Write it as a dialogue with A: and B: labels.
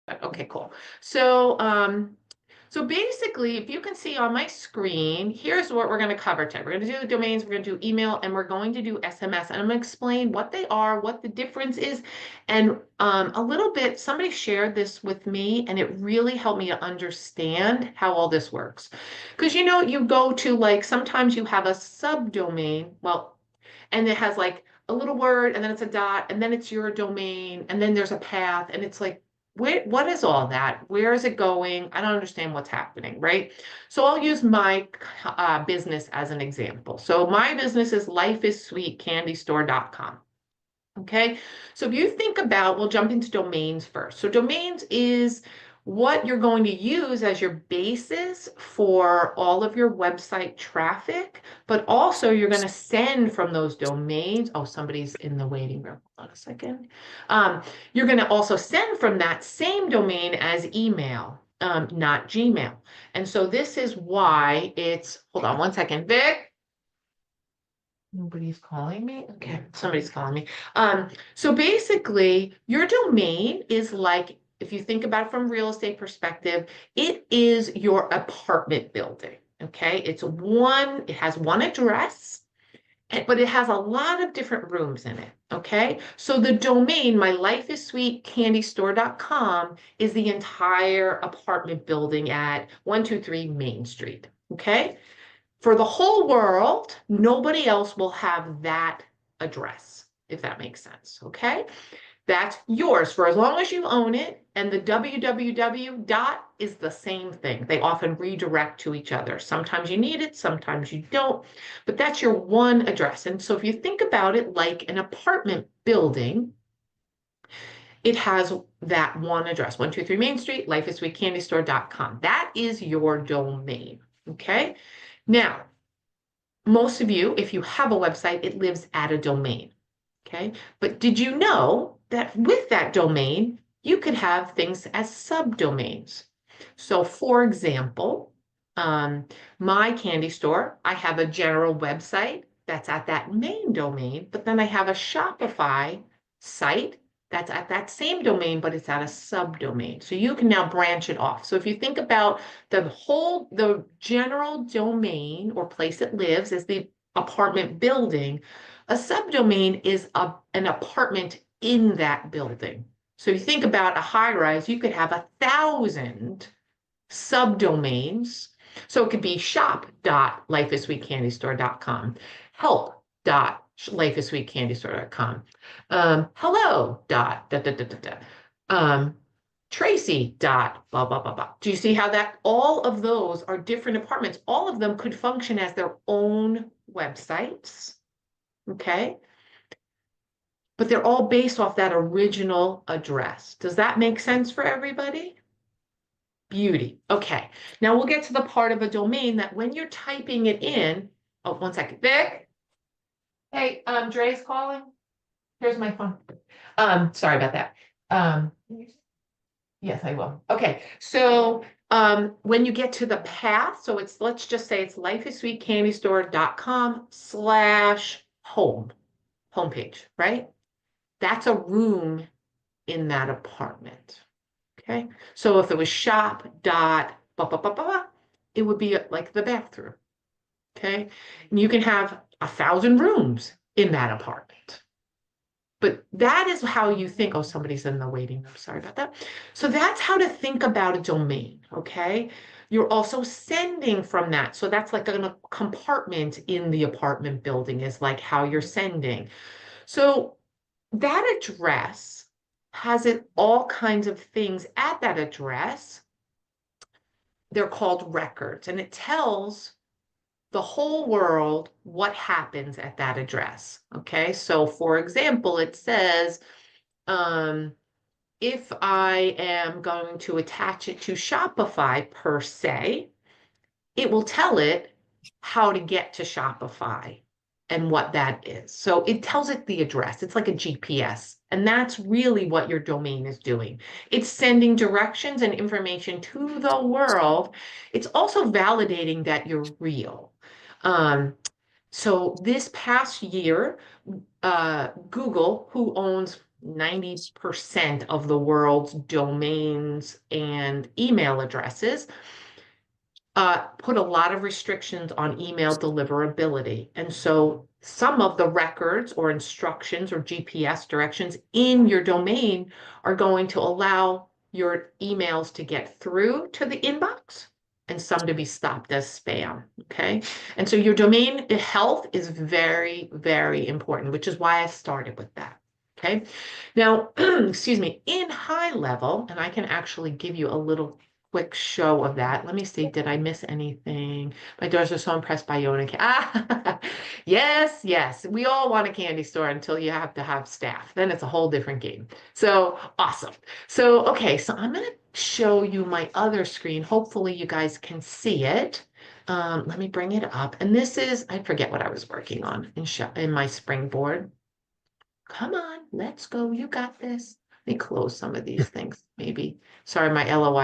A: Okay, cool. So basically, if you can see on my screen, here's what we're going to cover today. We're going to do the domains, we're going to do email, and we're going to do SMS. And I'm going to explain what they are, what the difference is, and a little bit, somebody shared this with me, and it really helped me to understand how all this works. Because you go to like, sometimes you have a subdomain, well, and it has like a little word, and then it's a dot, and then it's your domain, and then there's a path, and it's like, what is all that? Where is it going? I don't understand what's happening, right? So I'll use my business as an example. So my business is lifeissweetcandystore.com. Okay, so if you think about, we'll jump into domains first. So domains is what you're going to use as your basis for all of your website traffic, but also you're going to send from those domains. Oh, somebody's in the waiting room. Hold on a second. You're going to also send from that same domain as email, not Gmail. And so this is why it's, hold on one second, Vic. Nobody's calling me? Okay, somebody's calling me. So basically, your domain is like, if you think about it from real estate perspective, it is your apartment building. Okay, it has one address, but it has a lot of different rooms in it. Okay, so the domain, mylifeissweetcandystore.com, is the entire apartment building at 123 Main Street. Okay. For the whole world, nobody else will have that address, if that makes sense. Okay. That's yours for as long as you own it. And the www dot is the same thing. They often redirect to each other. Sometimes you need it, sometimes you don't, but that's your one address. And so if you think about it like an apartment building, it has that one address, 123 Main Street, lifeissweetcandystore.com. That is your domain. Okay. Now, most of you, if you have a website, it lives at a domain. Okay. But did you know that with that domain, you could have things as subdomains? So, for example, my candy store, I have a general website that's at that main domain, but then I have a Shopify site that's at that same domain, but it's at a subdomain. So you can now branch it off. So if you think about the general domain or place it lives is the apartment building, a subdomain is an apartment in that building. So you think about a high rise, you could have 1,000 subdomains. So it could be shop.lifeissweetcandystore.com, help.lifeissweetcandystore.com, hello dot da, da, da, da, da, Tracy dot blah blah blah blah. Do you see how that all of those are different apartments? All of them could function as their own websites. Okay. But they're all based off that original address. Does that make sense for everybody? Beauty. Okay. Now we'll get to the part of a domain that when you're typing it in, oh, one second. Vic? Hey, Dre's calling. Here's my phone. Sorry about that. Yes, I will. Okay. So when you get to the path, so let's just say it's lifeissweetcandystore.com/home, homepage, right? That's a room in that apartment. Okay. So if it was shop dot blah, blah, blah, blah, blah, it would be like the bathroom. Okay. And you can have 1,000 rooms in that apartment. But that is how you think, oh, somebody's in the waiting room. Sorry about that. So that's how to think about a domain. Okay. You're also sending from that. So that's like a compartment in the apartment building is like how you're sending. So that address has it all kinds of things at that address. They're called records, and it tells the whole world what happens at that address. Okay, so for example, it says, if I am going to attach it to Shopify per se, it will tell it how to get to Shopify and what that is. So it tells it the address. It's like a GPS. And that's really what your domain is doing. It's sending directions and information to the world. It's also validating that you're real. So this past year, Google, who owns 90% of the world's domains and email addresses, put a lot of restrictions on email deliverability. And so some of the records or instructions or GPS directions in your domain are going to allow your emails to get through to the inbox and some to be stopped as spam. Okay. And so your domain health is very, very important, which is why I started with that. Okay. Now, excuse me, in high level, and I can actually give you a little quick show of that. Let me see, did I miss anything? My daughters are so impressed by you and ah, yes, yes. We all want a candy store until you have to have staff. Then it's a whole different game. So awesome. So, okay, so I'm going to show you my other screen. Hopefully you guys can see it. Let me bring it up. And this is, I forget what I was working on in my springboard. Come on, let's go. You got this. Let me close some of these things, maybe. Sorry, my LOI